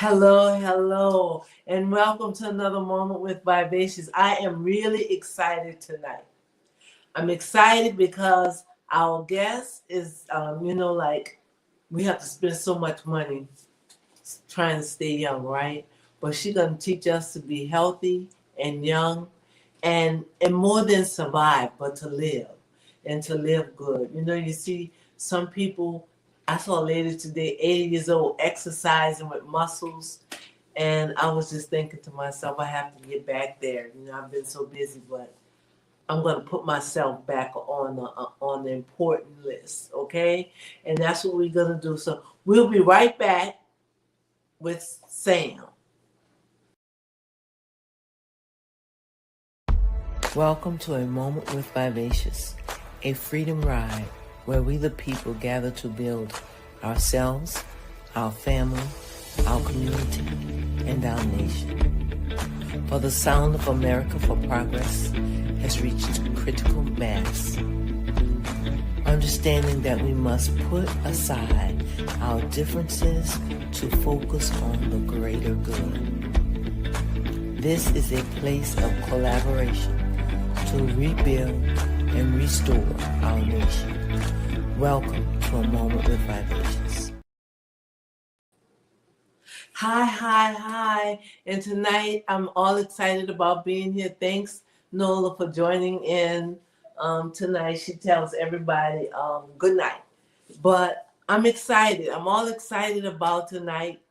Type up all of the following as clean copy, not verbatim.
Hello, hello, and welcome to another moment with Vivacious. I am really excited tonight. I'm excited because our guest is, like we have to spend so much money trying to stay young, right? But she's gonna teach us to be healthy and young, and more than survive, but to live and to live good. You see some people. I saw a lady today, 80 years old, exercising with muscles. And I was just thinking to myself, I have to get back there. I've been so busy, but I'm going to put myself back on the important list, okay? And that's what we're going to do. So we'll be right back with Sam. Welcome to A Moment with Vivacious, a freedom ride where we the people gather to build ourselves, our family, our community, and our nation. For the sound of America for Progress has reached critical mass. Understanding that we must put aside our differences to focus on the greater good. This is a place of collaboration to rebuild and restore our nation. Welcome to A Moment with Vivacious. Hi, hi, hi. And tonight I'm all excited about being here. Thanks, Nola, for joining in tonight. She tells everybody good night. But I'm excited. I'm all excited about tonight.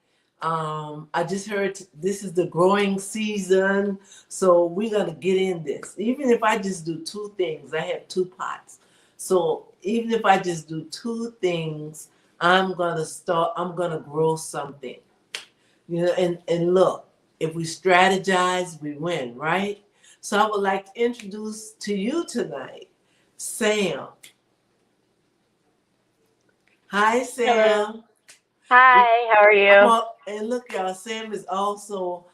I just heard this is the growing season. So we're going to get in this. Even if I just do two things, I have two pots. So even if I just do two things, I'm going to grow something. And look, if we strategize, we win, right? So I would like to introduce to you tonight, Sam. Hi, Hello. Sam. Hi, how are you? And look, y'all, Sam is also,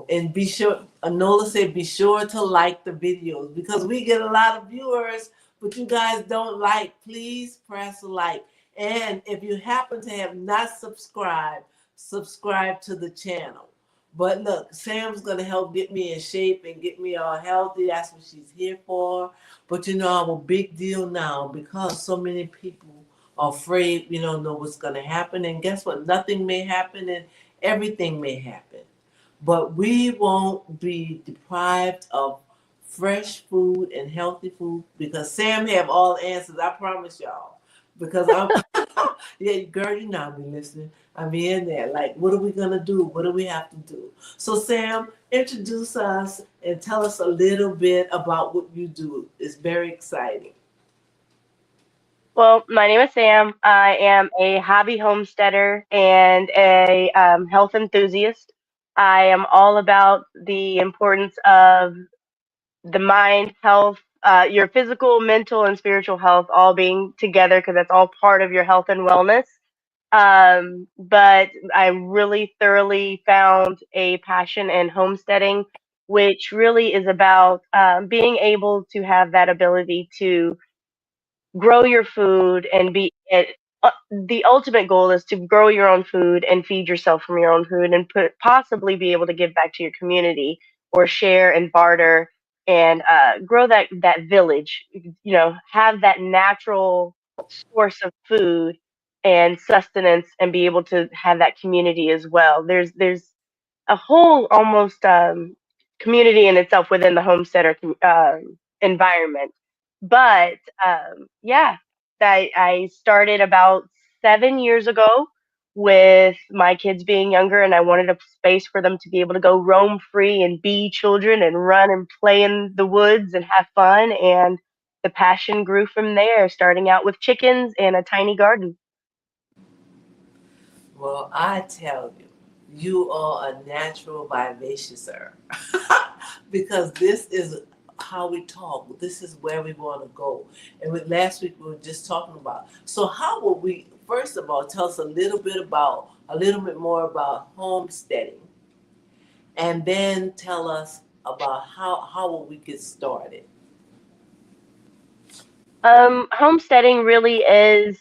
and be sure, Anola said, be sure to like the videos because we get a lot of viewers, but you guys don't like. Please press like. And if you happen to have not subscribed, subscribe to the channel. But look, Sam's going to help get me in shape and get me all healthy. That's what she's here for. But I'm a big deal now because so many people are afraid we don't know what's going to happen. And guess what? Nothing may happen and everything may happen. But we won't be deprived of fresh food and healthy food because Sam have all answers. I promise y'all. Because I'm, yeah, girl, you know I be listening. I be in there. Like, what are we gonna do? What do we have to do? So, Sam, introduce us and tell us a little bit about what you do. It's very exciting. Well, my name is Sam. I am a hobby homesteader and a health enthusiast. I am all about the importance of the mind, health, your physical, mental, and spiritual health all being together because that's all part of your health and wellness. But I really thoroughly found a passion in homesteading, which really is about being able to have that ability to grow your food and the ultimate goal is to grow your own food and feed yourself from your own food and possibly be able to give back to your community or share and barter and grow that village, have that natural source of food and sustenance and be able to have that community as well. There's a whole almost community in itself within the homesteader environment. But yeah, I started about 7 years ago with my kids being younger, and I wanted a space for them to be able to go roam free and be children and run and play in the woods and have fun. And the passion grew from there, starting out with chickens and a tiny garden. Well, I tell you, you are a natural vivacious because this is how we talk. This is where we want to go. And with last week we were just talking about. So how will we first of all tell us a little bit more about homesteading, and then tell us about how will we get started. Homesteading really is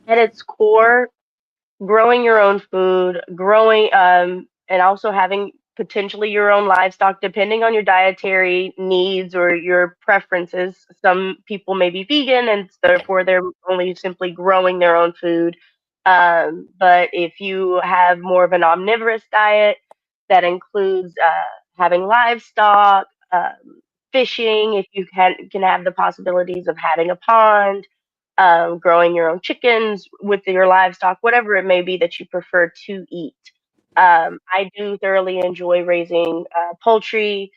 at its core. growing your own food, growing and also having potentially your own livestock depending on your dietary needs or your preferences. Some people may be vegan and therefore they're only simply growing their own food. But if you have more of an omnivorous diet that includes having livestock, fishing, if you can have the possibilities of having a pond, growing your own chickens with your livestock, whatever it may be that you prefer to eat. I do thoroughly enjoy raising poultry,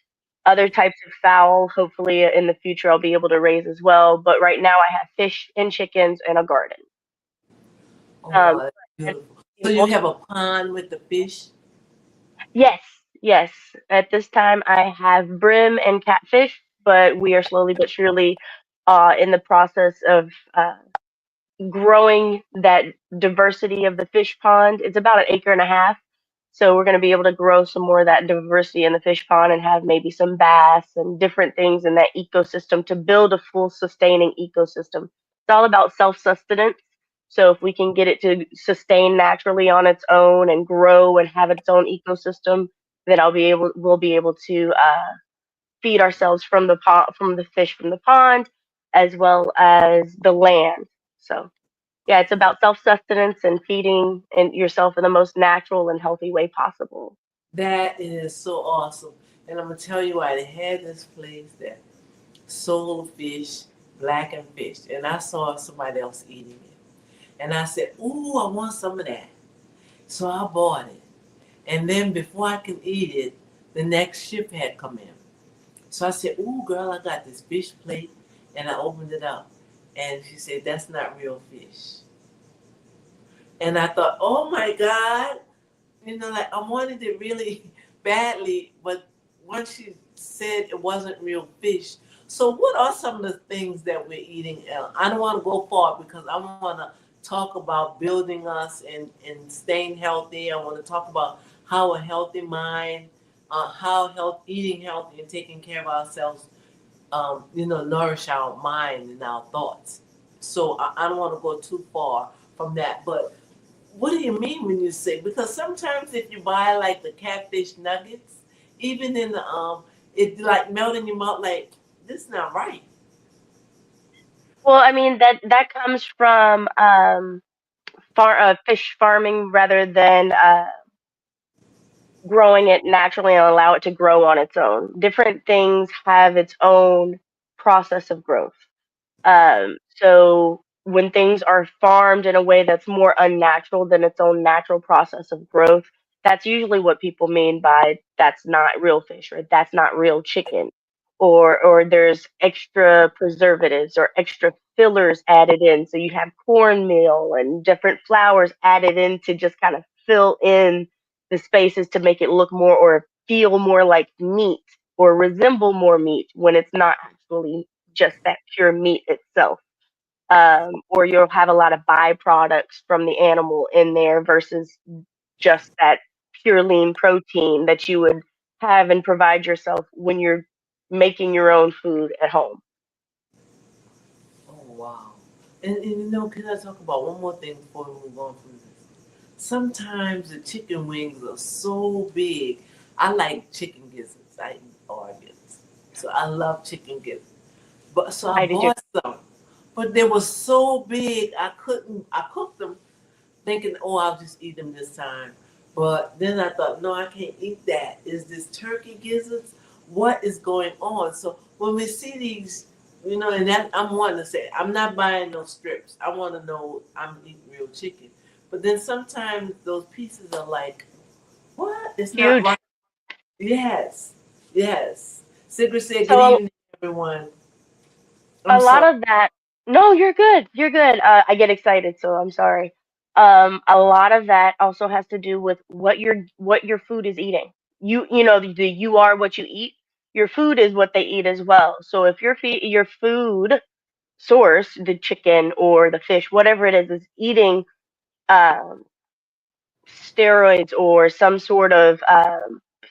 other types of fowl. Hopefully, in the future, I'll be able to raise as well. But right now, I have fish and chickens and a garden. Oh, Um, wow, that's and beautiful. So you able have a pond with the fish? Yes, yes. At this time, I have brim and catfish, but we are slowly but surely in the process of growing that diversity of the fish pond. It's about an acre and a half. So we're going to be able to grow some more of that diversity in the fish pond and have maybe some bass and different things in that ecosystem to build a full sustaining ecosystem. It's all about self-sustenance. So if we can get it to sustain naturally on its own and grow and have its own ecosystem, then we'll be able to feed ourselves from the pond, from the fish from the pond, as well as the land. So yeah, it's about self-sustenance and feeding and yourself in the most natural and healthy way possible. That is so awesome. And I'm gonna tell you why they had this place that sold fish, blackened fish, and I saw somebody else eating it. And I said, "Ooh, I want some of that." So I bought it. And then before I could eat it, the next ship had come in. So I said, "Ooh, girl, I got this fish plate," and I opened it up, and she said, "That's not real fish." And I thought, "Oh my God." Like I wanted it really badly, but once she said it wasn't real fish. So, what are some of the things that we're eating? I don't want to go far because I want to talk about building us and staying healthy. I want to talk about how a healthy mind, how eating healthy and taking care of ourselves, nourish our mind and our thoughts. So, I don't want to go too far from that, but what do you mean when you say? Because sometimes if you buy like the catfish nuggets, even in the it like melt in your mouth. Like this not right. Well, I mean that comes from fish farming rather than growing it naturally and allow it to grow on its own. Different things have its own process of growth. So when things are farmed in a way that's more unnatural than its own natural process of growth, that's usually what people mean by that's not real fish or that's not real chicken. Or there's extra preservatives or extra fillers added in. So you have cornmeal and different flours added in to just kind of fill in the spaces to make it look more or feel more like meat or resemble more meat when it's not actually just that pure meat itself. Or you'll have a lot of byproducts from the animal in there versus just that pure lean protein that you would have and provide yourself when you're making your own food at home. Oh wow. And can I talk about one more thing before we move on from this? Sometimes the chicken wings are so big. I like chicken gizzards. I eat organs. So I love chicken gizzards. But so I I did. bought some. But they were so big I cooked them thinking, oh, I'll just eat them this time. But then I thought, no, I can't eat that. Is this turkey gizzards? What is going on? So when we see these, and that I'm wanting to say, I'm not buying no strips. I want to know I'm eating real chicken. But then sometimes those pieces are like, what? It's not Huge. right. Yes, yes. Sigrid said, good So evening, everyone. I'm a lot sorry. of that. No, you're good. You're good. I get excited, so I'm sorry. A lot of that also has to do with what your food is eating. The you are what you eat. Your food is what they eat as well. So if your food source, the chicken or the fish, whatever it is eating um, steroids or some sort of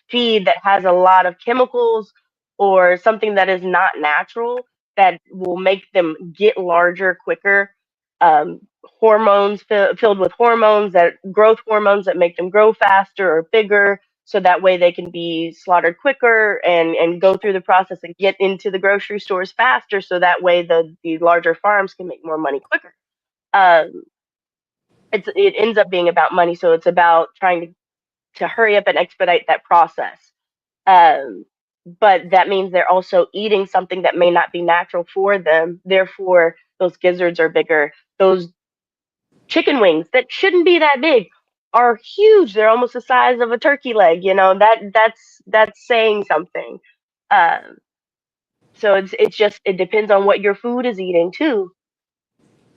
feed that has a lot of chemicals or something that is not natural that will make them get larger quicker, um, hormones filled with hormones, that growth hormones that make them grow faster or bigger, so that way they can be slaughtered quicker and go through the process and get into the grocery stores faster, so that way the larger farms can make more money quicker. Um, it ends up being about money, so it's about trying to hurry up and expedite that process. Um, but that means they're also eating something that may not be natural for them. Therefore, those gizzards are bigger. Those chicken wings that shouldn't be that big are huge. They're almost the size of a turkey leg. You know, that's saying something. Um, so it's just, it depends on what your food is eating too,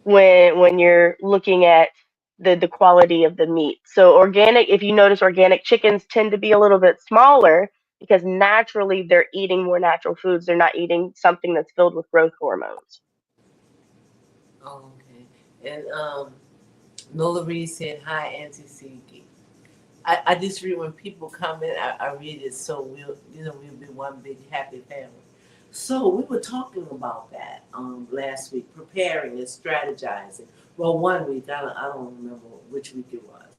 when you're looking at the quality of the meat. So organic, if you notice, organic chickens tend to be a little bit smaller because naturally they're eating more natural foods. They're not eating something that's filled with growth hormones. Oh, okay. And Nola Reed said, "Hi, Auntie Siki." I just read when people comment. I read it so we'll be one big happy family. So we were talking about that last week, preparing and strategizing. Well, one week I don't remember which week it was,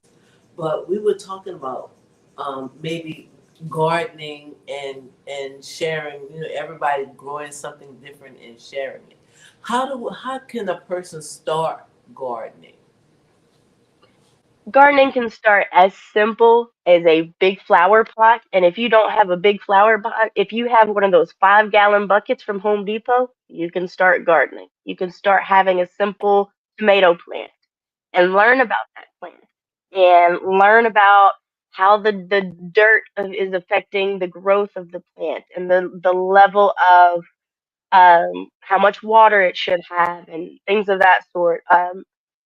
but we were talking about maybe gardening and sharing. You know, everybody growing something different and sharing it. How can a person start gardening? Gardening can start as simple as a big flower pot. And if you don't have a big flower pot, if you have one of those 5 gallon buckets from Home Depot, you can start gardening. You can start having a simple tomato plant and learn about that plant and learn about how the dirt is affecting the growth of the plant and the level of how much water it should have and things of that sort.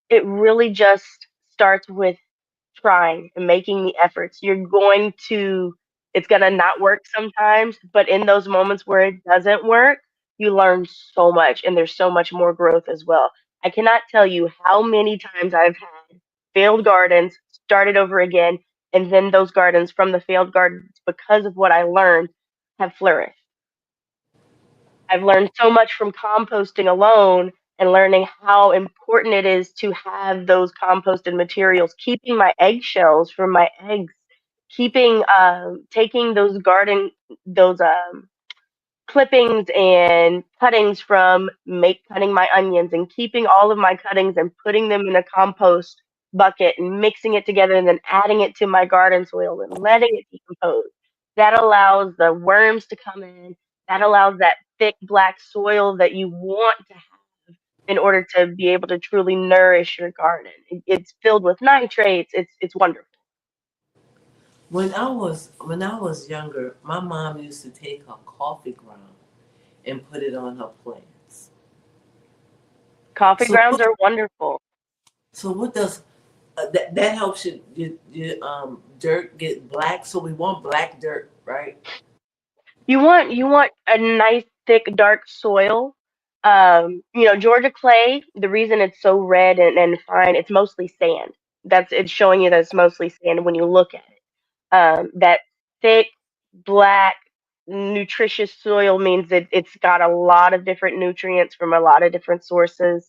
It really just starts with trying and making the efforts. It's going to not work sometimes, but in those moments where it doesn't work, you learn so much and there's so much more growth as well. I cannot tell you how many times I've had failed gardens, started over again, and then those gardens from the failed gardens, because of what I learned, have flourished. I've learned so much from composting alone and learning how important it is to have those composted materials, keeping my eggshells from my eggs, keeping taking those clippings and cuttings from make cutting my onions and keeping all of my cuttings and putting them in a compost bucket and mixing it together and then adding it to my garden soil and letting it decompose. That allows the worms to come in. That allows that thick black soil that you want to have in order to be able to truly nourish your garden. It's filled with nitrates. It's wonderful. When I was younger, my mom used to take her coffee ground and put it on her plants. Coffee So grounds what are wonderful. so what does that helps your dirt get black? So we want black dirt, right? You want a nice thick dark soil. Georgia clay, the reason it's so red and fine, it's mostly sand. It's showing you that it's mostly sand when you look at it. That thick, black, nutritious soil means that it's got a lot of different nutrients from a lot of different sources.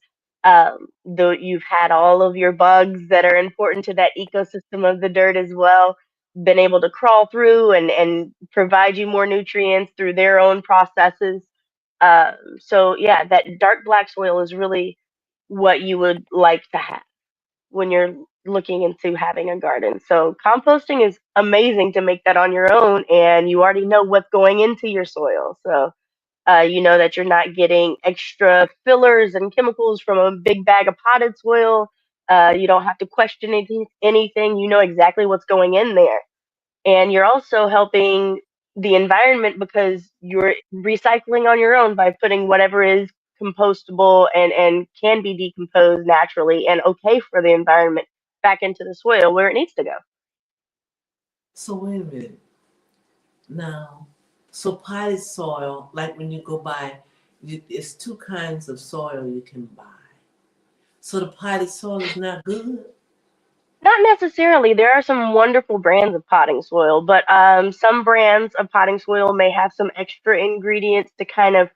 Though you've had all of your bugs that are important to that ecosystem of the dirt as well, been able to crawl through and provide you more nutrients through their own processes. So yeah, that dark black soil is really what you would like to have when you're looking into having a garden. So composting is amazing to make that on your own, and you already know what's going into your soil. So you know that you're not getting extra fillers and chemicals from a big bag of potted soil. You don't have to question anything. You know exactly what's going in there, and you're also helping the environment because you're recycling on your own by putting whatever is compostable and can be decomposed naturally and okay for the environment back into the soil where it needs to go. So wait a minute. Now, so potted soil, like when you go buy, it's two kinds of soil you can buy. So the potted soil is not good. Not necessarily. There are some wonderful brands of potting soil, but some brands of potting soil may have some extra ingredients to kind of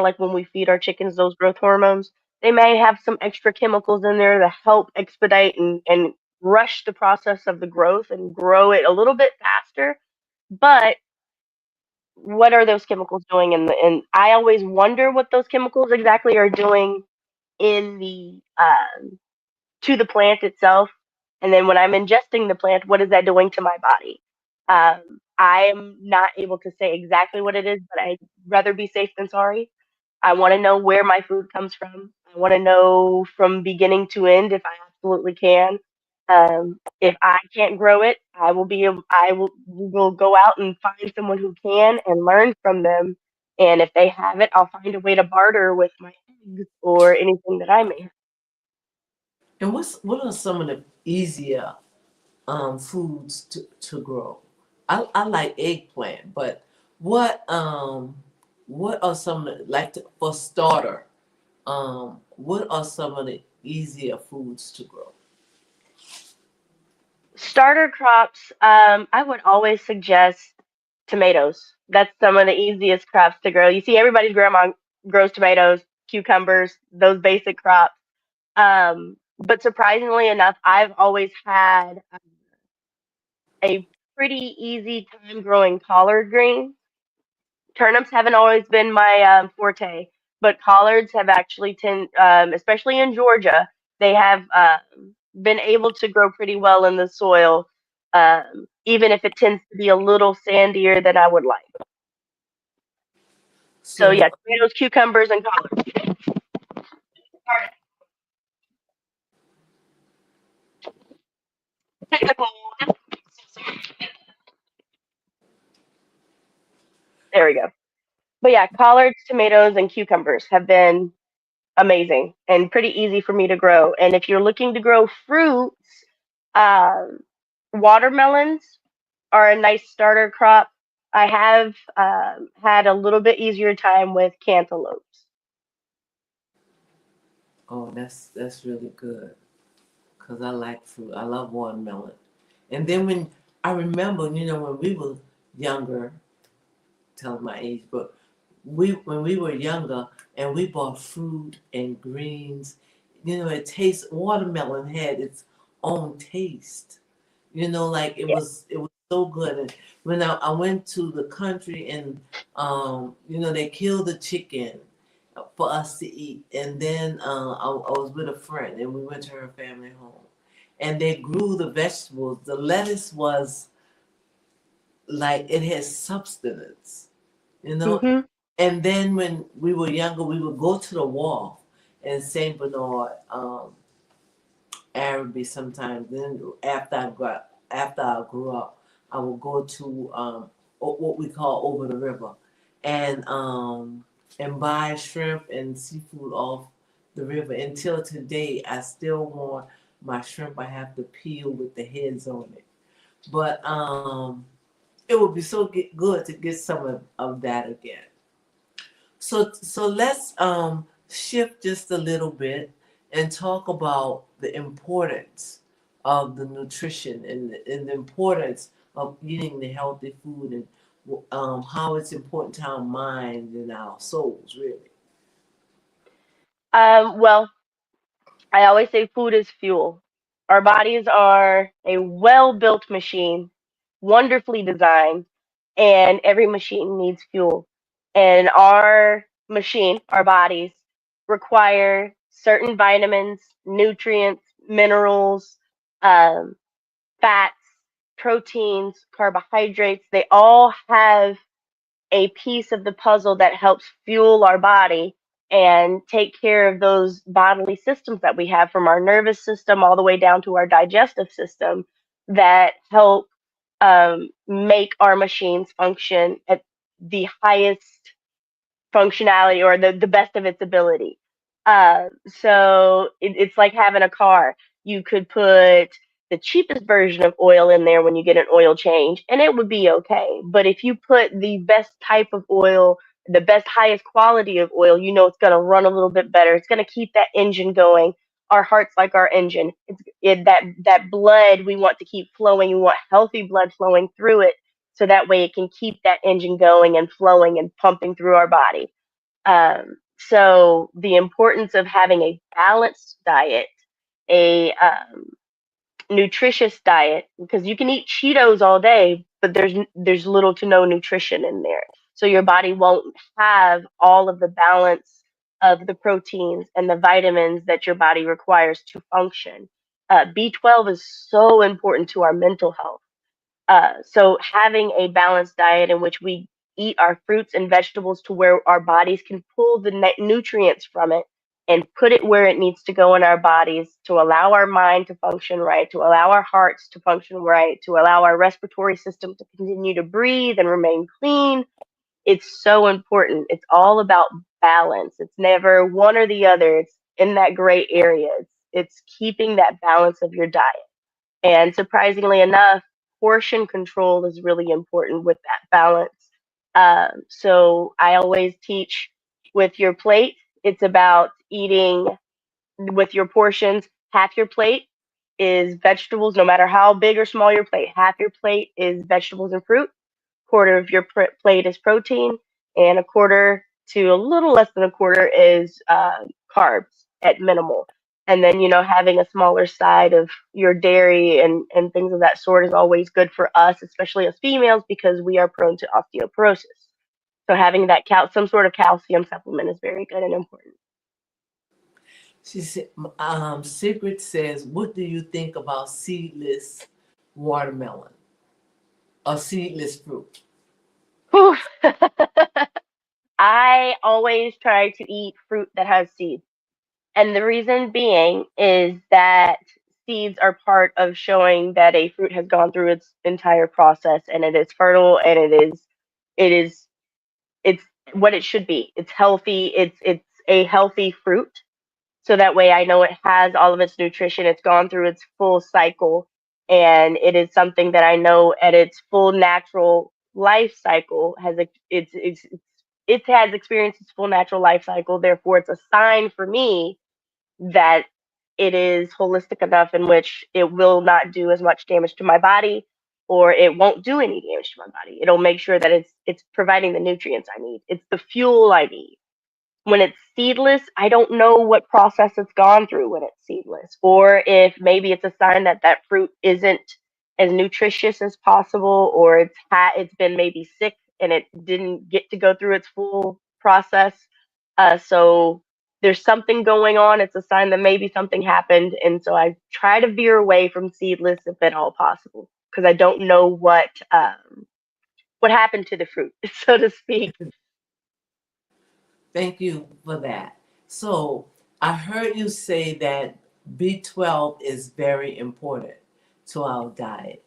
like when we feed our chickens those growth hormones. They may have some extra chemicals in there to help expedite and rush the process of the growth and grow it a little bit faster. But what are those chemicals doing and I always wonder what those chemicals exactly are doing in the to the plant itself, and then when I'm ingesting the plant, what is that doing to my body? I am not able to say exactly what it is, but I'd rather be safe than sorry. I want to know where my food comes from. I want to know from beginning to end if I absolutely can. If I can't grow it, I will go out and find someone who can and learn from them. And if they have it, I'll find a way to barter with my eggs or anything that I may. And what are some of the easier foods to grow? I like eggplant, but what um what are some of the, like for starter? What are some of the easier foods to grow? Starter crops, I would always suggest tomatoes. That's some of the easiest crops to grow. You see, everybody's grandma grows tomatoes, cucumbers, those basic crops. But surprisingly enough, I've always had a pretty easy time growing collard greens. Turnips haven't always been my forte, but collards have actually especially in Georgia, they have been able to grow pretty well in the soil, even if it tends to be a little sandier than I would like. So So yeah, tomatoes, cucumbers, and collards. Technical. There we go. But yeah, collards, tomatoes, and cucumbers have been amazing and pretty easy for me to grow. And if you're looking to grow fruits, um, watermelons are a nice starter crop. I have had a little bit easier time with cantaloupes. oh, that's really good because I like fruit. I love watermelon. And then when I remember, when we were younger, tell my age, but when we were younger and we bought fruit and greens, it tastes watermelon had its own taste. Like Yeah. it was so good. And when I went to the country and they killed the chicken for us to eat, and then I was with a friend and we went to her family home, and they grew the vegetables. The lettuce was like it has substance, you know. Mhm. And then when we were younger, we would go to the wharf in Saint Bernard, Araby sometimes. Then after I grew up, I would go to what we call over the river, and um, and buy shrimp and seafood off the river. Until today, I still want my shrimp. I have to peel with the heads on it, but it would be so good to get some of that again. So let's shift just a little bit and talk about the importance of the nutrition and the importance of eating the healthy food and how it's important to our mind and our souls, really. Well, I always say food is fuel. Our bodies are a well-built machine, wonderfully designed, and every machine needs fuel. And our machine, our bodies, require certain vitamins, nutrients, minerals, um, fats, proteins, carbohydrates. They all have a piece of the puzzle that helps fuel our body and take care of those bodily systems that we have, from our nervous system all the way down to our digestive system, that help make our machines function at the highest functionality, or the best of its ability. It's like having a car. You could put the cheapest version of oil in there when you get an oil change, and it would be okay. But if you put the best type of oil, the best, highest quality of oil, it's going to run a little bit better. It's going to keep that engine going. Our heart's like our engine. That blood we want to keep flowing. We want healthy blood flowing through it, so that way it can keep that engine going and flowing and pumping through our body. So the importance of having a balanced diet, a nutritious diet, because you can eat Cheetos all day, but there's little to no nutrition in there. So your body won't have all of the balance of the proteins and the vitamins that your body requires to function. B12 is so important to our mental health. So having a balanced diet in which we eat our fruits and vegetables to where our bodies can pull the nutrients from it and put it where it needs to go in our bodies to allow our mind to function right, to allow our hearts to function right, to allow our respiratory system to continue to breathe and remain clean. It's so important. It's all about balance. It's never one or the other. It's in that gray area. It's keeping that balance of your diet. And surprisingly enough, portion control is really important with that balance. So I always teach with your plate, it's about eating with your portions. Half your plate is vegetables, no matter how big or small your plate. Half your plate is vegetables and fruit. Quarter of your plate is protein, and a quarter to a little less than a quarter is carbs at minimal. And then, having a smaller side of your dairy and things of that sort is always good for us, especially as females, because we are prone to osteoporosis. So having that some sort of calcium supplement is very good and important. She said, Secret says, what do you think about seedless watermelon or seedless fruit? Whew. I always try to eat fruit that has seeds. And the reason being is that seeds are part of showing that a fruit has gone through its entire process and it is fertile and it is it's what it should be. It's healthy. It's a healthy fruit. So that way I know it has all of its nutrition. It's gone through its full cycle and it is something that I know at its full natural life cycle it has experienced its full natural life cycle. Therefore, it's a sign for me that it is holistic enough in which it will not do as much damage to my body or it won't do any damage to my body. It'll make sure that it's providing the nutrients I need. It's the fuel I need. When it's seedless, I don't know what process it's gone through when it's seedless, or if maybe it's a sign that that fruit isn't as nutritious as possible, or it's been maybe sick and it didn't get to go through its full process. So there's something going on. It's a sign that maybe something happened, and so I try to veer away from seedless if at all possible, because I don't know what happened to the fruit, so to speak. Thank you for that. So I heard you say that B12 is very important to our diet.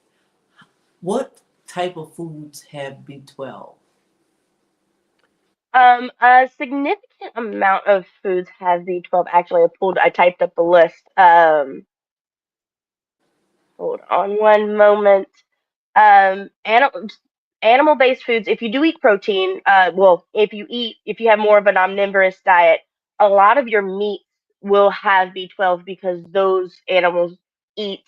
What type of foods have B12? A significant amount of foods have B12. Actually, I typed up the list. Hold on one moment. Um, animal animal-based foods. If you do eat protein, well, if you have more of an omnivorous diet, a lot of your meats will have B12 because those animals eat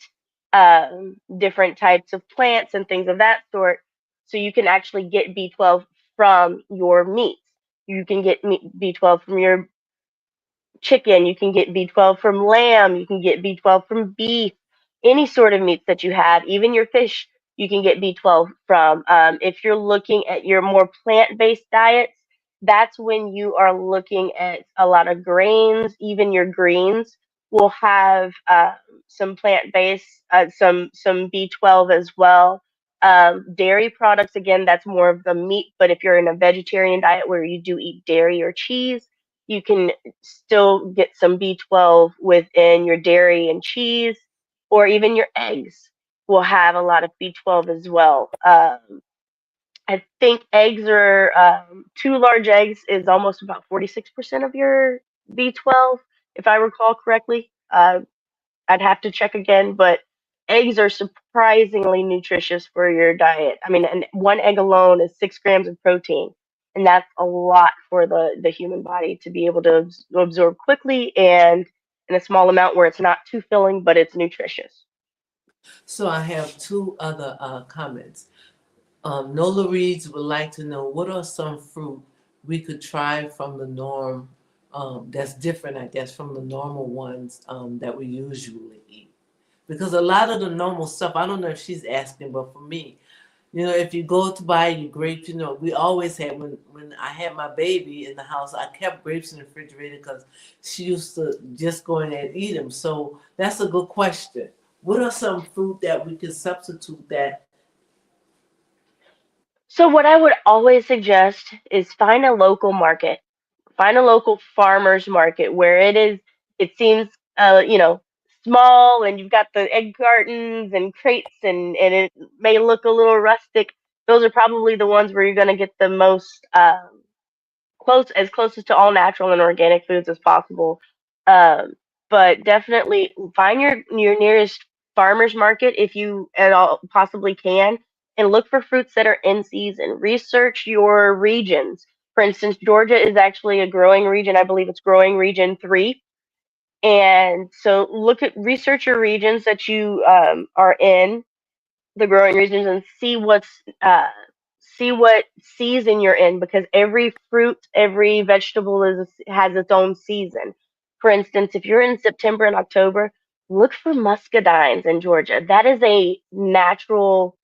different types of plants and things of that sort. So you can actually get B12 from your meats. You can get B12 from your chicken, you can get B12 from lamb, you can get B12 from beef, any sort of meats that you have, even your fish, you can get B12 from. If you're looking at your more plant based diets, that's when you are looking at a lot of grains, even your greens will have some plant based, some B12 as well. Dairy products, again, that's more of the meat, but if you're in a vegetarian diet where you do eat dairy or cheese, you can still get some B12 within your dairy and cheese, or even your eggs will have a lot of B12 as well. I think eggs are two large eggs is almost about 46% of your B12, if I recall correctly. I'd have to check again, but eggs are surprisingly nutritious for your diet. I mean, and one egg alone is 6 grams of protein, and that's a lot for the human body to be able to absorb quickly and in a small amount where it's not too filling, but it's nutritious. So I have two other comments. Nola Reeds would like to know what are some fruit we could try from the norm that's different, I guess, from the normal ones that we usually eat. Because a lot of the normal stuff, I don't know if she's asking, but for me, if you go to buy your grapes, we always had when I had my baby in the house, I kept grapes in the refrigerator because she used to just go in there and eat them. So that's a good question. What are some fruit that we can substitute that? So what I would always suggest is find a local market. Find a local farmers market where it seems small, and you've got the egg cartons and crates, and it may look a little rustic. Those are probably the ones where you're going to get the most closest to all natural and organic foods as possible. Um, but definitely find your nearest farmers market if you at all possibly can, and look for fruits that are in season. Research your regions. For instance, Georgia is actually a growing region. I believe it's growing region 3. And so research your regions that you are in, the growing regions, and see what season you're in, because every fruit, every vegetable has its own season. For instance, if you're in September and October, look for muscadines in Georgia. That is a natural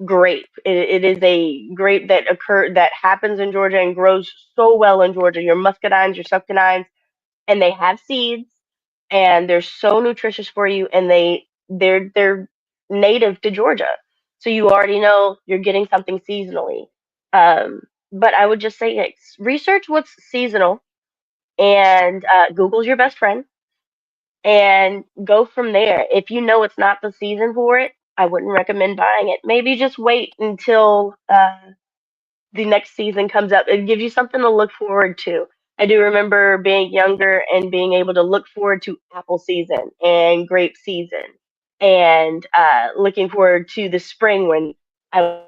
grape. It is a grape that happens in Georgia and grows so well in Georgia. Your muscadines, your succanines, and they have seeds, and they're so nutritious for you, and they're native to Georgia. So you already know you're getting something seasonally. But I would just say, like, research what's seasonal, and Google's your best friend, and go from there. If you know it's not the season for it, I wouldn't recommend buying it. Maybe just wait until the next season comes up. It gives you something to look forward to. I do remember being younger and being able to look forward to apple season and grape season, and looking forward to the spring when I would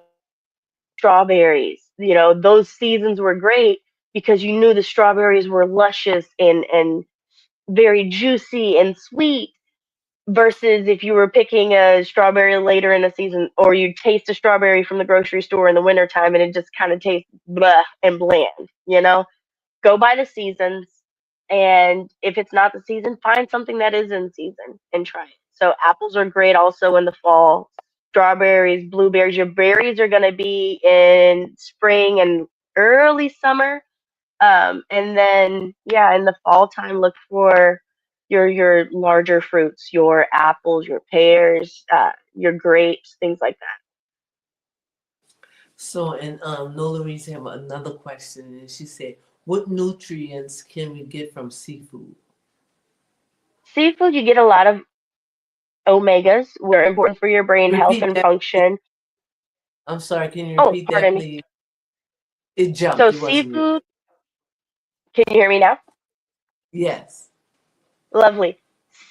strawberries. Those seasons were great because you knew the strawberries were luscious and very juicy and sweet, versus if you were picking a strawberry later in the season, or you taste a strawberry from the grocery store in the wintertime and it just kind of tastes blah and bland. Go by the seasons, and if it's not the season, find something that is in season and try it. So apples are great also in the fall. Strawberries, blueberries, your berries are going to be in spring and early summer. And then, yeah, in the fall time, look for your larger fruits, your apples, your pears, your grapes, things like that. So, and Nola Reese have another question, and she said, "What nutrients can we get from seafood?" Seafood, you get a lot of omegas, which are important for your brain health Repeat and that. function. I'm sorry. Can you Oh, repeat that, pardon me. please? It So jumped. It wasn't you. seafood, can you hear me now? Yes. Lovely.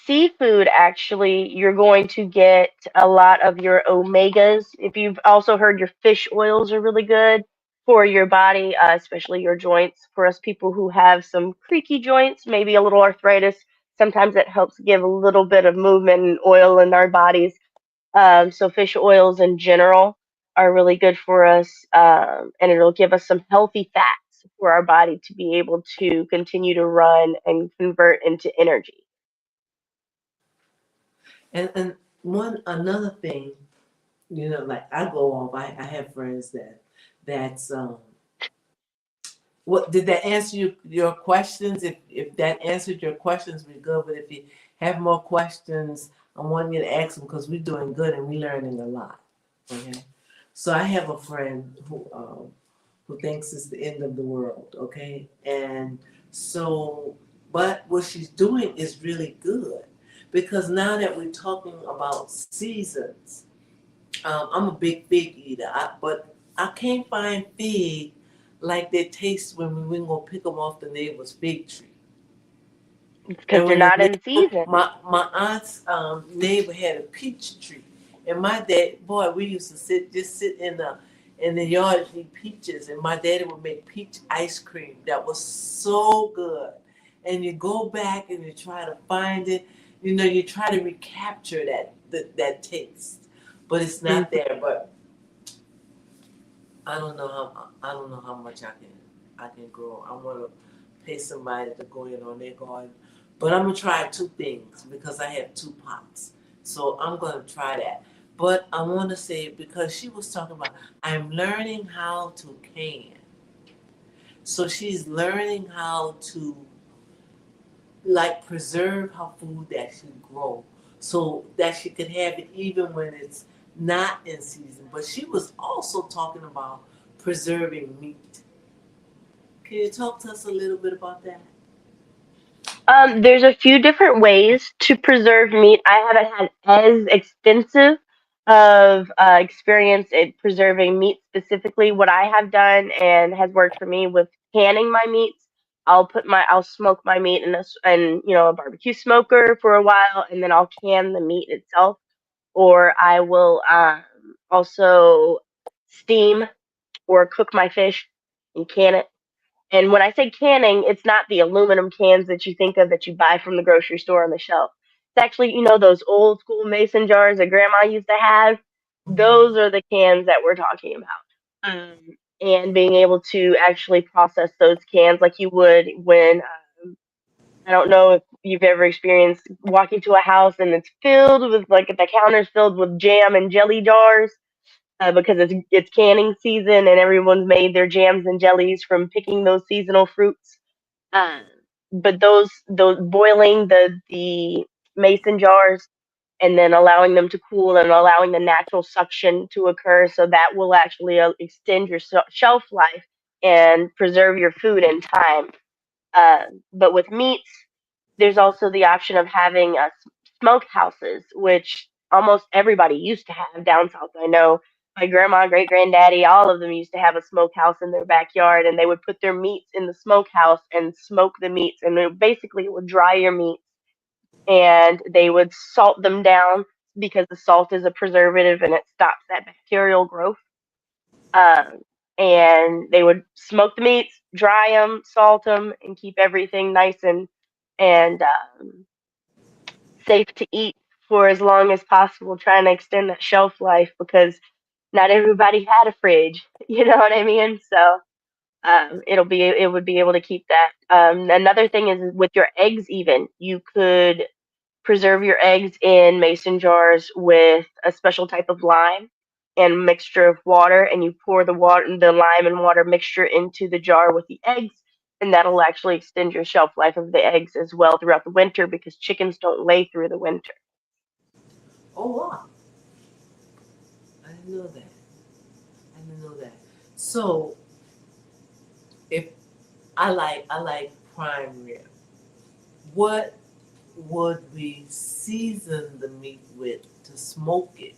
Seafood, actually, you're going to get a lot of your omegas. If you've also heard, your fish oils are really good for your body, especially your joints. For us people who have some creaky joints, maybe a little arthritis, sometimes it helps give a little bit of movement and oil in our bodies. So fish oils in general are really good for us, and it'll give us some healthy fats for our body to be able to continue to run and convert into energy. And one another thing, like I go off. I have friends that's what did that answer your questions? If that answered your questions, we're good. But if you have more questions, I want you to ask them because we're doing good and we're learning a lot. Okay. So I have a friend who thinks it's the end of the world. Okay. And so, but what she's doing is really good because now that we're talking about seasons, I'm a big fig eater, but I can't find fig like they taste when we went go pick them off the neighbor's fig tree. It's because And they're when the not in neighbor, season. my aunt's neighbor had a peach tree, and my dad, boy, we used to sit in the yard and eat peaches, and my daddy would make peach ice cream that was so good. And you go back and you try to find it, you try to recapture that taste, but it's not Mhm. there. But I don't know how much I can grow. I want to pay somebody to go in on their garden. But I'm gonna try two things because I have two pots. So I'm gonna try that. But I want to say because she was talking about I'm learning how to can. So she's learning how to like preserve her food that she grow so that she could have it even when it's not in season. But she was also talking about preserving meat. Can you talk to us a little bit about that? There's a few different ways to preserve meat. I haven't had as extensive of experience in preserving meat specifically. What I have done and has worked for me with canning my meats, I'll smoke my meat in a barbecue smoker for a while, and then I'll can the meat itself, or I will also steam or cook my fish and can it. And when I say canning, it's not the aluminum cans that you think of that you buy from the grocery store on the shelf. It's actually, those old school mason jars that grandma used to have. Mm-hmm. Those are the cans that we're talking about. And being able to actually process those cans like you would when I don't know if you've ever experienced walking to a house and it's filled with like the counter's filled with jam and jelly jars because it's canning season and everyone's made their jams and jellies from picking those seasonal fruits. Uh, but those boiling the mason jars and then allowing them to cool and allowing the natural suction to occur, so that will actually extend your shelf life and preserve your food in time. But with meats, there's also the option of having smoke houses, which almost everybody used to have down south. I know my grandma, great granddaddy, all of them used to have a smokehouse in their backyard, and they would put their meats in the smokehouse and smoke the meats, and it would dry your meat, and they would salt them down because the salt is a preservative and it stops that bacterial growth. Um, and they would smoke the meats, dry them, salt them, and keep everything nice and safe to eat for as long as possible, trying to extend that shelf life because not everybody had a fridge. You know what I mean? So it would be able to keep that. Another thing is with your eggs, even you could preserve your eggs in mason jars with a special type of lime and mixture of water, and you pour the lime and water mixture into the jar with the eggs, and that'll actually extend your shelf life of the eggs as well throughout the winter because chickens don't lay through the winter. Oh wow, I didn't know that. I didn't know that. So if I like prime rib, what would we season the meat with to smoke it?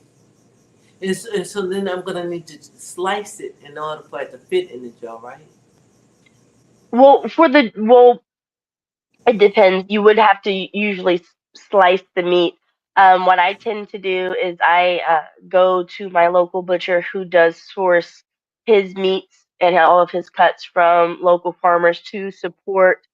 And so then I'm gonna need to slice it in order for it to fit in the jar, right? Well, it depends. You would have to usually slice the meat. What I tend to do is I go to my local butcher who does source his meats and all of his cuts from local farmers to support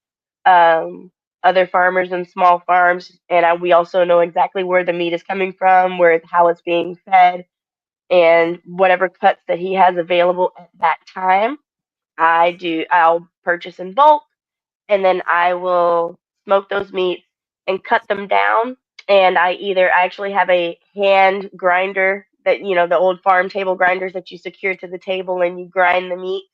um, other farmers and small farms. And we also know exactly where the meat is coming from, how it's being fed, and whatever cuts that he has available at that time. I'll purchase in bulk, and then I will smoke those meats and cut them down. And I actually have a hand grinder that, the old farm table grinders that you secure to the table and you grind the meat.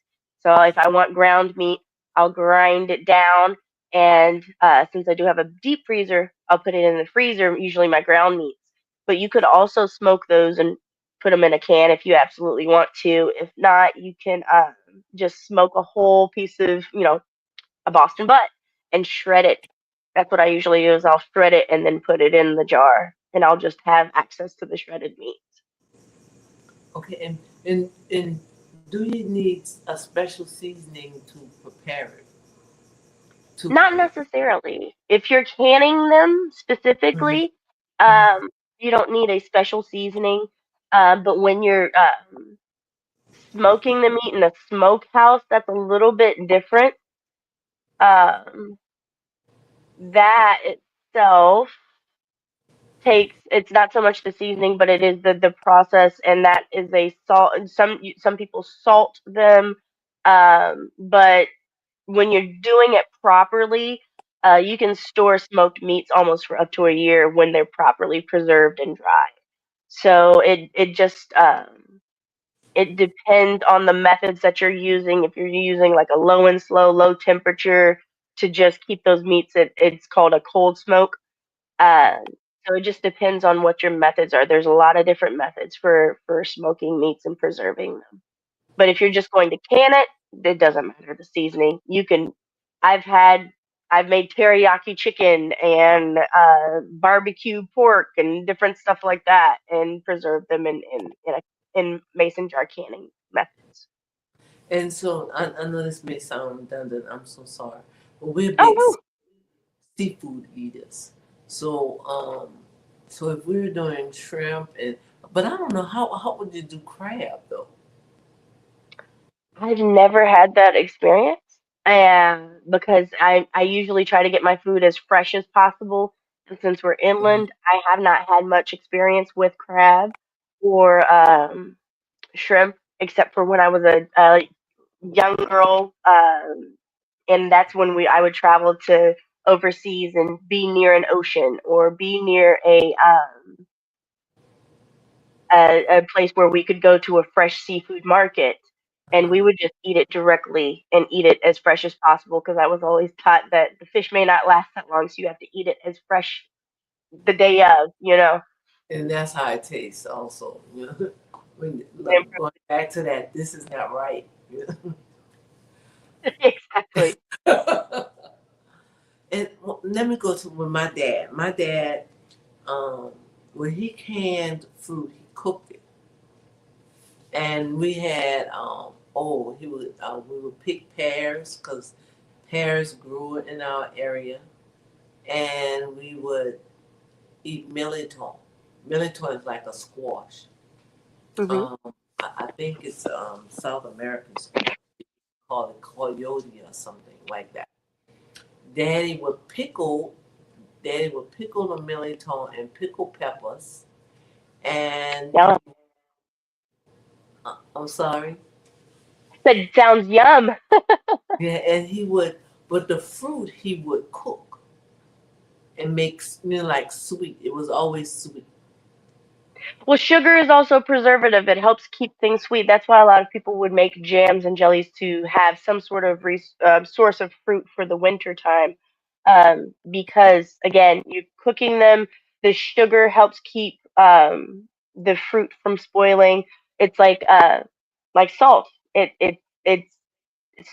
So if I want ground meat, I'll grind it down. And since I do have a deep freezer, I'll put it in the freezer, usually my ground meats. But you could also smoke those and put them in a can if you absolutely want to. If not, you can just smoke a whole piece of, a Boston butt and shred it. That's what I usually use. I'll shred it and then put it in the jar, and I'll just have access to the shredded meat. Okay, and do you need a special seasoning to prepare it? To Not necessarily. If you're canning them Mhm, specifically, mhm. um, you don't need a special seasoning. But when you're smoking the meat in a smokehouse, that's a little bit different. Um, that itself it's not so much the seasoning, but it is the process, and that is a salt. And some people salt them, but when you're doing it properly, you can store smoked meats almost for up to a year when they're properly preserved and dry. So it just it depends on the methods that you're using. If you're using like a low and slow, low temperature to just keep those meats, it's called a cold smoke. Um, so it just depends on what your methods are. There's a lot of different methods for smoking meats and preserving them. But if you're just going to can it, it doesn't matter the seasoning. You can. I've had. I've made teriyaki chicken and barbecue pork and different stuff like that, and preserved them in mason jar canning methods. And so I know this may sound redundant. I'm so sorry, but we're Oh big no, seafood eaters. So so if we're doing shrimp and but I don't know how would you do crab though? I've never had that experience. Because I usually try to get my food as fresh as possible. And since we're Mhm. inland, I have not had much experience with crab or shrimp, except for when I was a young girl. And that's when I would travel to overseas and be near an ocean or be near a place where we could go to a fresh seafood market, and we would just eat it directly and eat it as fresh as possible because I was always taught that the fish may not last that long, so you have to eat it as fresh the day of, you know. And that's how it tastes also. You know? When And look, going back to that, this is not right. exactly. And let me go to with my dad. My dad, um, when he canned fruit, he cooked it, and we had oh he would we would pick pears because pears grew in our area, and we would eat milletone. Milletone is like a squash. Hmm. Um, I think it's South American squash. Call it coyote or something like that. Daddy would pickle. Daddy would pickle the milletone and pickle peppers. And Yum. I'm sorry. Said it sounds yum. Yeah, and he would, but the fruit he would cook and make like sweet. It was always sweet. Well, sugar is also a preservative. It helps keep things sweet. That's why a lot of people would make jams and jellies to have some sort of source of fruit for the winter time. Because again, you're cooking them. The sugar helps keep the fruit from spoiling. It's like salt. It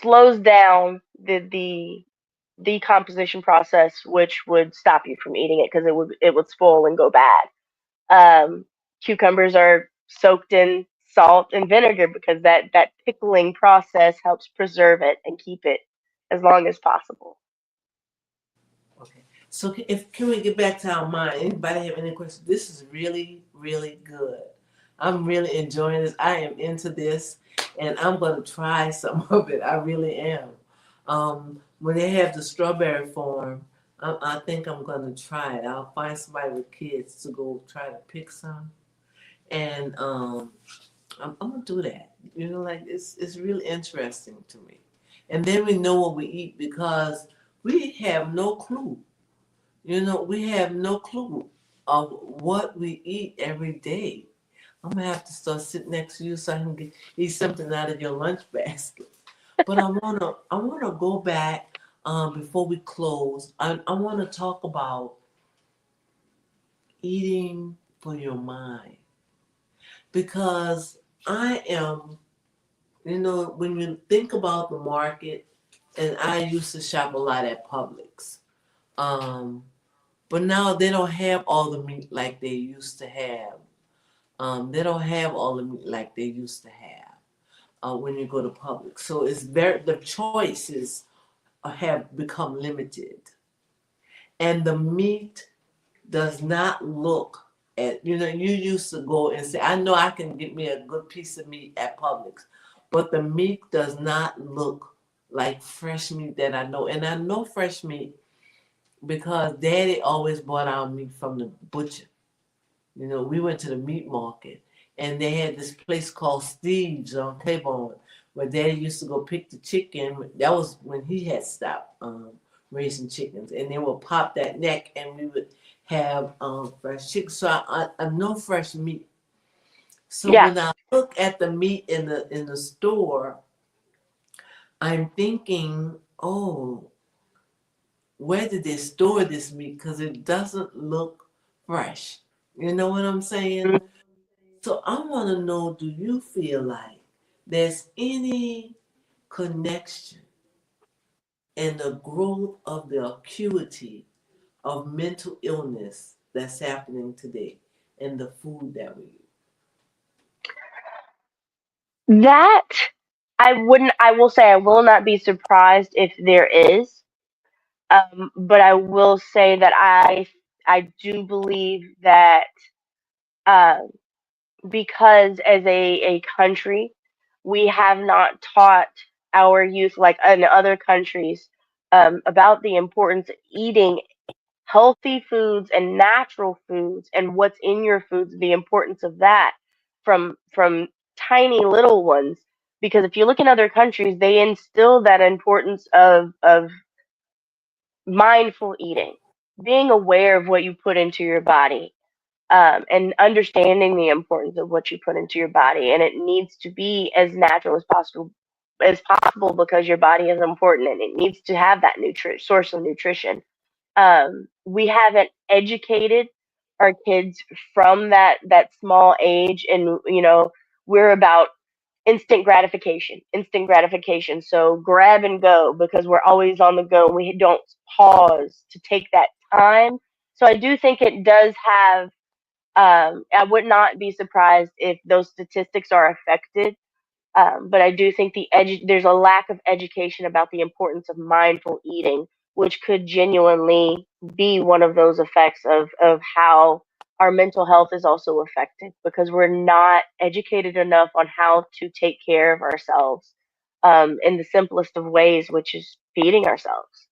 slows down the decomposition process, which would stop you from eating it because it would spoil and go bad. um, Cucumbers are soaked in salt and vinegar because that pickling process helps preserve it and keep it as long as possible. Okay. So if can we get back to our mind? Anybody have any questions? This is really, really good. I'm really enjoying this. I am into this, and I'm going to try some of it. I really am. When they have the strawberry farm, I think I'm going to try it. I'll find somebody with kids to go try to pick some, and I'm gonna do that. You know, like it's really interesting to me. And then we know what we eat because we have no clue. You know, we have no clue of what we eat every day. I'm gonna have to start sitting next to you so I can eat something out of your lunch basket. But I wanna go back before we close. I wanna talk about eating for your mind because I am. You know, when you think about the market, and I used to shop a lot at Publix, um, but now they don't have all the meat like they used to have. They don't have all the meat like they used to have when you go to Publix. So it's very the choices have become limited, and the meat does not look at you used to go and say I know I can get me a good piece of meat at Publix, but the meat does not look like fresh meat that I know, and I know fresh meat because Daddy always bought our meat from the butcher. You know, we went to the meat market and they had this place called Steve's on Claiborne where Daddy used to go pick the chicken. That was when he had stopped raising chickens, and they would pop that neck, and we would have fresh chicken. So I know fresh meat. So Yeah. when I look at the meat in the store, I'm thinking, oh, where did they store this meat? Because it doesn't look fresh. You know what I'm saying? So I want to know, do you feel like there's any connection in the growth of the acuity of mental illness that's happening today in the food that we eat? That I wouldn't. I will say I will not be surprised if there is. But I will say that I do believe that uh, because as a country, we have not taught our youth like in other countries about the importance of eating healthy foods and natural foods and what's in your foods, the importance of that from tiny little ones. Because if you look in other countries, they instill that importance of mindful eating, being aware of what you put into your body, and understanding the importance of what you put into your body. And it needs to be as natural as possible because your body is important and it needs to have that source of nutrition. We haven't educated our kids from that small age, and we're about instant gratification, so grab and go because we're always on the go. We don't pause to take that time. So I do think it does have, I would not be surprised if those statistics are affected, but I do think there's a lack of education about the importance of mindful eating, which could genuinely be one of those effects of how our mental health is also affected because we're not educated enough on how to take care of ourselves in the simplest of ways, which is feeding ourselves.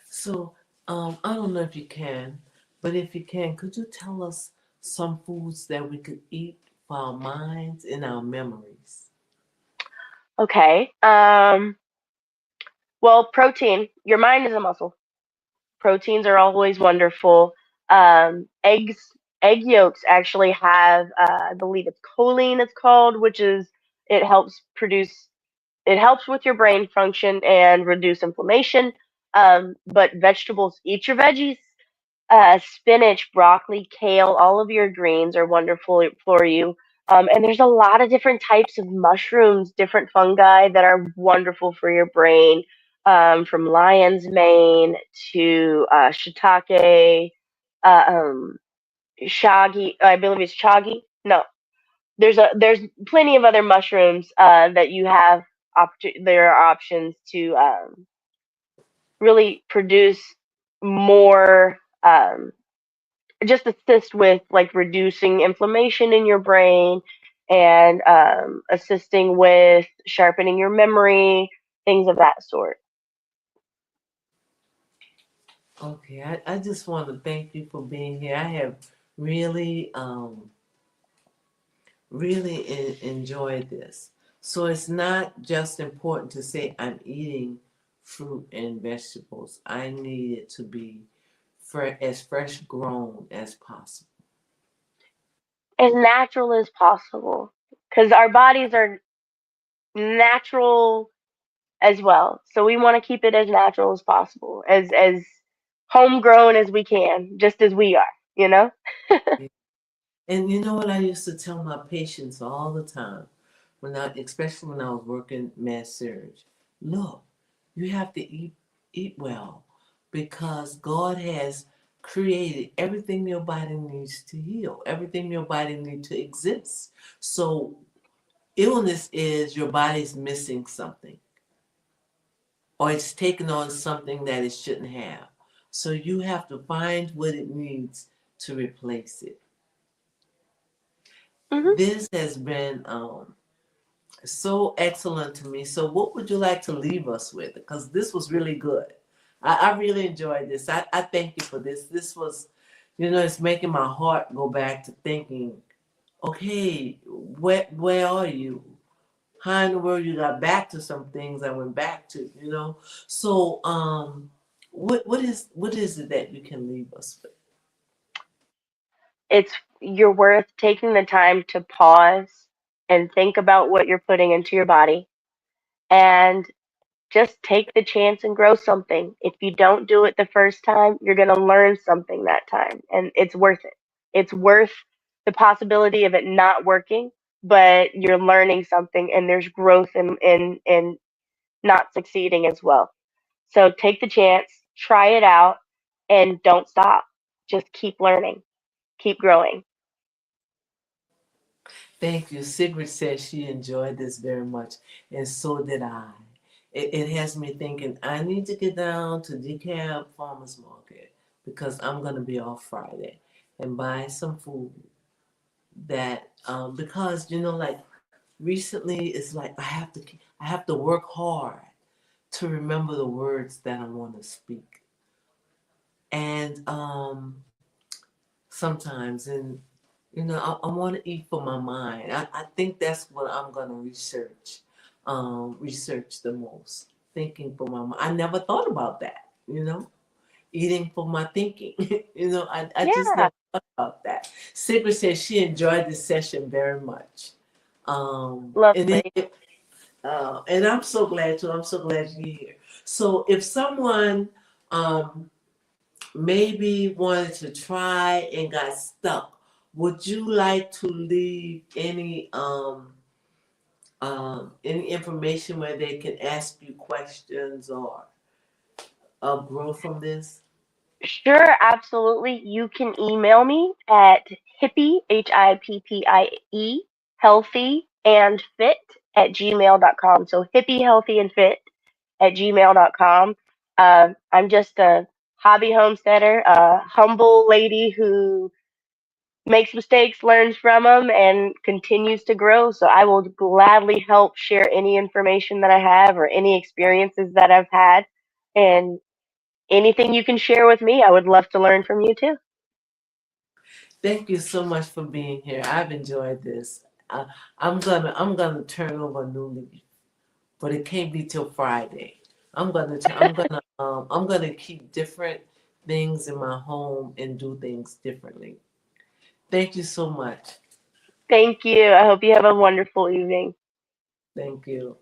So I don't know if you can, but if you can, could you tell us some foods that we could eat for our minds and our memories? Okay. Well, protein. Your mind is a muscle. Proteins are always wonderful. Eggs, egg yolks actually have, I believe it's choline. It's called, which is it helps produce. It helps with your brain function and reduce inflammation. But vegetables, eat your veggies. Spinach, broccoli, kale, all of your greens are wonderful for you. And there's a lot of different types of mushrooms, different fungi that are wonderful for your brain, from lion's mane to shiitake, um, shagi. I believe it's chagi. No, there's plenty of other mushrooms that you have. There are options to really produce more. Just assist with like reducing inflammation in your brain and assisting with sharpening your memory, things of that sort. Okay, I just want to thank you for being here. I have really, really enjoyed this. So it's not just important to say I'm eating fruit and vegetables. I need it to be as fresh grown as possible. As natural as possible, because our bodies are natural as well. So we want to keep it as natural as possible, as homegrown as we can, just as we are, you know? And you know what I used to tell my patients all the time, especially when I was working med surg, look, you have to eat well because God has created everything your body needs to heal, everything your body needs to exist. So illness is your body's missing something or it's taking on something that it shouldn't have. So you have to find what it needs to replace it. Hmm. This has been so excellent to me. So, what would you like to leave us with? Because this was really good. I really enjoyed this. I thank you for this. This was, it's making my heart go back to thinking, okay, where are you? how in the world you got back to some things I went back to, you know? So, what is it that you can leave us with? It's you're worth taking the time to pause and think about what you're putting into your body and just take the chance and grow something. If you don't do it the first time, you're going to learn something that time, and it's worth it. It's worth the possibility of it not working, but you're learning something and there's growth in not succeeding as well. So take the chance, try it out, and don't stop. Just keep learning, keep growing. Thank you. Sigrid says she enjoyed this very much, and so did I. It has me thinking I need to get down to DeKalb Farmers Market because I'm going to be off Friday and buy some food that because like recently it's like I have to work hard to remember the words that I want to speak. And sometimes and I want to eat for my mind. I think that's what I'm going to research the most, thinking for my mind. I never thought about that, eating for my thinking. I just Yeah, never thought about that. Sigrid says she enjoyed this session very much. And lovely. and I'm so glad too. I'm so glad you're here. So if someone um, maybe wanted to try and got stuck, would you like to leave any information where they can ask you questions or grow from this? Sure, absolutely. You can email me at hippie, Hippie, healthy and fit at gmail.com. So hippie, healthy and fit at gmail.com. I'm just a hobby homesteader, a humble lady who makes mistakes, learns from them, and continues to grow. So I will gladly help share any information that I have or any experiences that I've had. And anything you can share with me, I would love to learn from you too. Thank you so much for being here. I've enjoyed this. I'm gonna turn over a new leaf, but it can't be till Friday. I'm gonna keep different things in my home and do things differently. Thank you so much. Thank you. I hope you have a wonderful evening. Thank you.